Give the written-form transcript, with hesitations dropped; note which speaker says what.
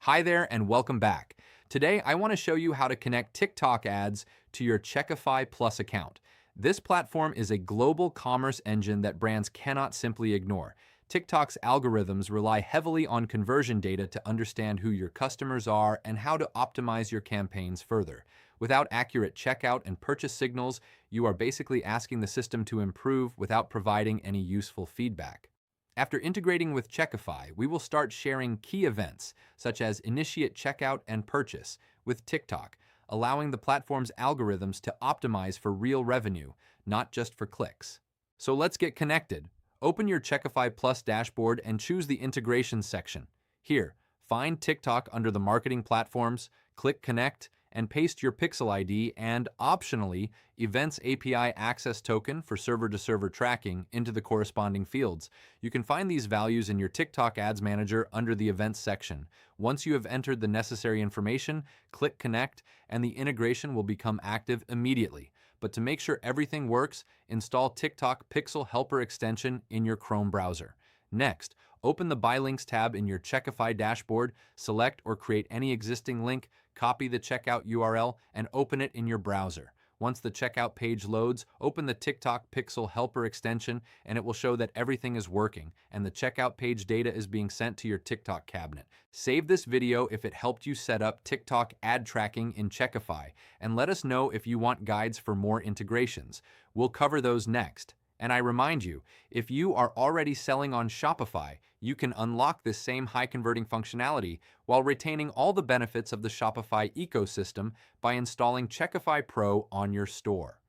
Speaker 1: Hi there and welcome back. Today I want to show you how to connect TikTok ads to your Checkify Plus account. This platform is a global commerce engine that brands cannot simply ignore. TikTok's algorithms rely heavily on conversion data to understand who your customers are and how to optimize your campaigns further. Without accurate checkout and purchase signals, you are basically asking the system to improve without providing any useful feedback. After integrating with Checkify, we will start sharing key events, such as initiate checkout and purchase, with TikTok, allowing the platform's algorithms to optimize for real revenue, not just for clicks. So let's get connected. Open your Checkify Plus dashboard and choose the integration section. Here, find TikTok under the marketing platforms, click Connect, and paste your Pixel ID and, optionally, Events API access token for server-to-server tracking into the corresponding fields. You can find these values in your TikTok Ads Manager under the Events section. Once you have entered the necessary information, click Connect, and the integration will become active immediately. But to make sure everything works, install TikTok Pixel Helper extension in your Chrome browser. Next, open the Buy Links tab in your Checkify dashboard, select or create any existing link, copy the checkout URL, and open it in your browser. Once the checkout page loads, open the TikTok Pixel Helper extension and it will show that everything is working and the checkout page data is being sent to your TikTok cabinet. Save this video if it helped you set up TikTok ad tracking in Checkify, and let us know if you want guides for more integrations. We'll cover those next. And I remind you, if you are already selling on Shopify, you can unlock this same high-converting functionality while retaining all the benefits of the Shopify ecosystem by installing Checkify Pro on your store.